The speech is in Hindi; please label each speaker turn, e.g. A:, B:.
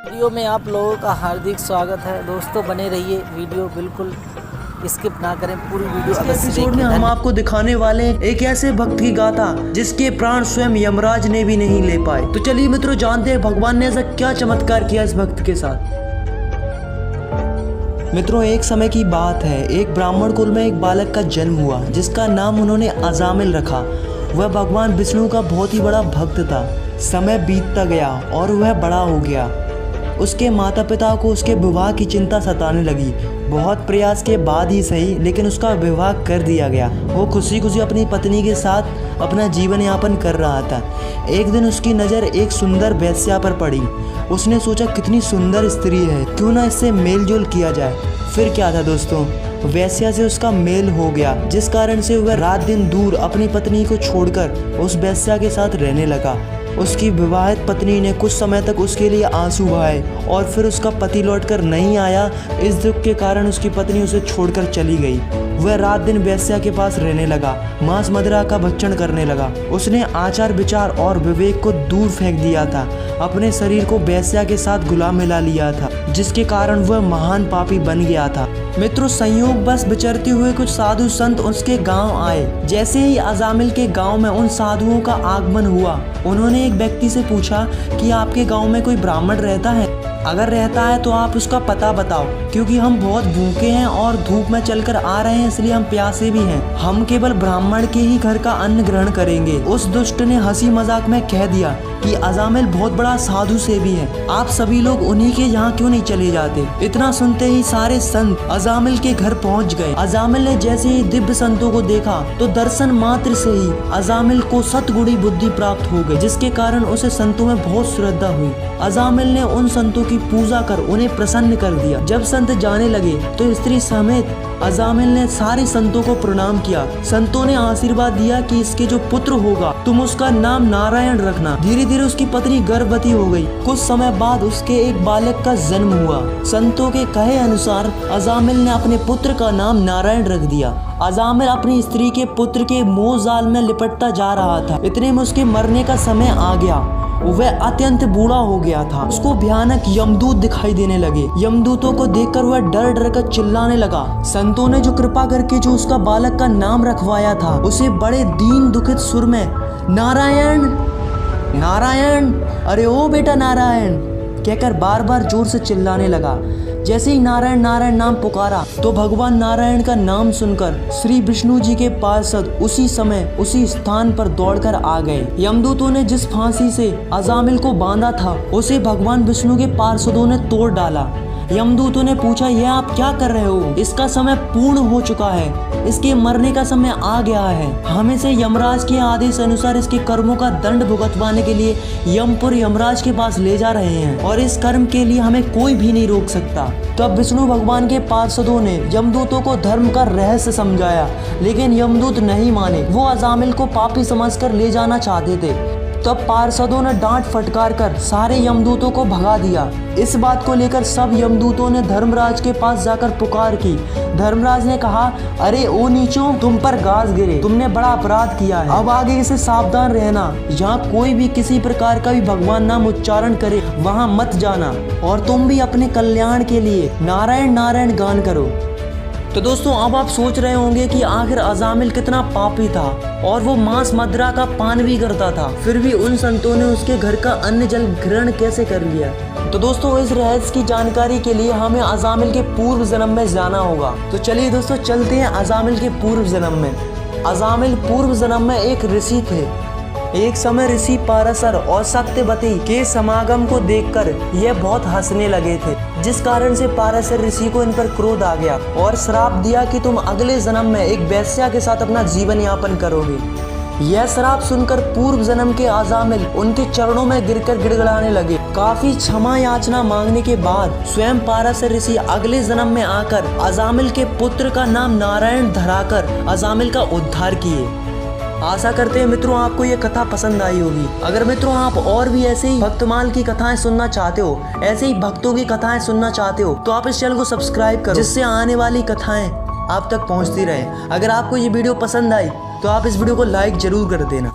A: वीडियो में आप लोगों का हार्दिक स्वागत है। दोस्तों बने रहिए, वीडियो बिल्कुल स्किप ना करें, पूरी वीडियो अवश्य
B: एपिसोड में हम आपको दिखाने वाले हैं एक ऐसे भक्त की गाथा जिसके प्राण स्वयं यमराज ने भी नहीं ले पाए। तो चलिए मित्रों, जानते हैं भगवान ने ऐसा क्या चमत्कार किया इस भक्त के साथ। मित्रों, एक समय की बात है, एक ब्राह्मण कुल में एक बालक का जन्म हुआ जिसका नाम उन्होंने अजामिल रखा। वह भगवान विष्णु का बहुत ही बड़ा भक्त था। समय बीतता गया और वह बड़ा हो गया। उसके माता पिता को उसके विवाह की चिंता सताने लगी। बहुत प्रयास के बाद ही सही, लेकिन उसका विवाह कर दिया गया। वो खुशी खुशी अपनी पत्नी के साथ अपना जीवन यापन कर रहा था। एक दिन उसकी नज़र एक सुंदर वेश्या पर पड़ी। उसने सोचा, कितनी सुंदर स्त्री है, क्यों ना इससे मेल जोल किया जाए। फिर क्या था दोस्तों, वेश्या से उसका मेल हो गया, जिस कारण से वह रात दिन दूर अपनी पत्नी को छोड़कर उस वेश्या के साथ रहने लगा। उसकी विवाहित पत्नी ने कुछ समय तक उसके लिए आंसू बहाए और फिर उसका पति लौटकर नहीं आया। इस दुख के कारण उसकी पत्नी उसे छोड़कर चली गई। वह रात दिन वेश्या के पास रहने लगा, मांस मदिरा का भक्षण करने लगा। उसने आचार विचार और विवेक को दूर फेंक दिया था। अपने शरीर को वेश्या के साथ गुलाम मिला लिया था, जिसके कारण वह महान पापी बन गया था। मित्रों, संयोग बस विचरते हुए कुछ साधु संत उसके गांव आए। जैसे ही अजामिल के गांव में उन साधुओं का आगमन हुआ, उन्होंने एक व्यक्ति से पूछा कि आपके गांव में कोई ब्राह्मण रहता है? अगर रहता है तो आप उसका पता बताओ, क्योंकि हम बहुत भूखे हैं और धूप में चलकर आ रहे हैं, इसलिए हम प्यासे भी हैं। हम केवल ब्राह्मण के ही घर का अन्न ग्रहण करेंगे। उस दुष्ट ने हंसी मजाक में कह दिया कि अजामिल बहुत बड़ा साधु सेवी है, आप सभी लोग उन्हीं के यहाँ क्यों नहीं चले जाते। इतना सुनते ही सारे संत अजामिल के घर पहुँच गए। अजामिल ने जैसे ही दिव्य संतों को देखा तो दर्शन मात्र से ही अजामिल को सतगुणी बुद्धि प्राप्त हो गई, जिसके कारण उसे संतों में बहुत श्रद्धा हुई। अजामिल ने उन संतों की पूजा कर उन्हें प्रसन्न कर दिया। जब संत जाने लगे तो स्त्री समेत अजामिल ने सारे संतों को प्रणाम किया। संतों ने आशीर्वाद दिया कि इसके जो पुत्र होगा तुम उसका नाम नारायण रखना। धीरे धीरे उसकी पत्नी गर्भवती हो गई। कुछ समय बाद उसके एक बालक का जन्म हुआ। संतों के कहे अनुसार अजामिल ने अपने पुत्र का नाम नारायण रख दिया। अजामिल अपनी स्त्री के पुत्र के मोह जाल में लिपटता जा रहा था। इतने में उसके मरने का समय आ गया। वह अत्यंत बूढ़ा हो गया था। उसको भयानक यमदूत दिखाई देने लगे। यमदूतों को देखकर वह डर डर कर चिल्लाने लगा। संतों ने जो कृपा करके जो उसका बालक का नाम रखवाया था, उसे बड़े दीन दुखित सुर में नारायण नारायण, अरे ओ बेटा नारायण कहकर बार बार जोर से चिल्लाने लगा। जैसे ही नारायण नारायण नाम पुकारा तो भगवान नारायण का नाम सुनकर श्री विष्णु जी के पार्षद उसी समय उसी स्थान पर दौड़कर आ गए। यमदूतों ने जिस फांसी से अजामिल को बांधा था, उसे भगवान विष्णु के पार्षदों ने तोड़ डाला। यमदूतों ने पूछा, यह आप क्या कर रहे हो? इसका समय पूर्ण हो चुका है, इसके मरने का समय आ गया है। हम इसे यमराज के आदेश अनुसार इसके कर्मों का दंड भुगतवाने के लिए यमपुर यमराज के पास ले जा रहे हैं, और इस कर्म के लिए हमें कोई भी नहीं रोक सकता। तब विष्णु भगवान के पार्षदों ने यमदूतों को धर्म का रहस्य समझाया, लेकिन यमदूत नहीं माने। वो अजामिल को पापी समझकर ले जाना चाहते थे। तब पार्षदों ने डांट फटकार कर सारे यमदूतों को भगा दिया। इस बात को लेकर सब यमदूतों ने धर्मराज के पास जाकर पुकार की। धर्मराज ने कहा, अरे ओ नीचों, तुम पर गाज गिरे, तुमने बड़ा अपराध किया है। अब आगे से सावधान रहना। यहाँ कोई भी किसी प्रकार का भी भगवान नाम उच्चारण करे वहाँ मत जाना, और तुम भी अपने कल्याण के लिए नारायण नारायण गान करो। तो दोस्तों, अब आप सोच रहे होंगे कि आखिर अजामिल कितना पापी था और वो मांस मदिरा का पान भी करता था, फिर भी उन संतों ने उसके घर का अन्न जल ग्रहण कैसे कर लिया। तो दोस्तों, इस रहस्य की जानकारी के लिए हमें अजामिल के पूर्व जन्म में जाना होगा। तो चलिए दोस्तों, चलते हैं अजामिल के पूर्व जन्म में। अजामिल पूर्व जन्म में एक ऋषि थे। एक समय ऋषि पाराशर और सत्यवती के समागम को देखकर यह बहुत हंसने लगे थे, जिस कारण से पाराशर ऋषि को इन पर क्रोध आ गया और श्राप दिया कि तुम अगले जन्म में एक वेश्या के साथ अपना जीवन यापन करोगे। यह श्राप सुनकर पूर्व जन्म के अजामिल उनके चरणों में गिरकर गिड़गिड़ाने लगे। काफी क्षमा याचना मांगने के बाद स्वयं पाराशर ऋषि अगले जन्म में आकर अजामिल के पुत्र का नाम नारायण धराकर अजामिल का उद्धार किए। आशा करते हैं मित्रों आपको ये कथा पसंद आई होगी। अगर मित्रों आप और भी ऐसे ही भक्तमाल की कथाएं सुनना चाहते हो, ऐसे ही भक्तों की कथाएं सुनना चाहते हो, तो आप इस चैनल को सब्सक्राइब करो, जिससे आने वाली कथाएं आप तक पहुंचती रहे। अगर आपको ये वीडियो पसंद आई तो आप इस वीडियो को लाइक जरूर कर देना।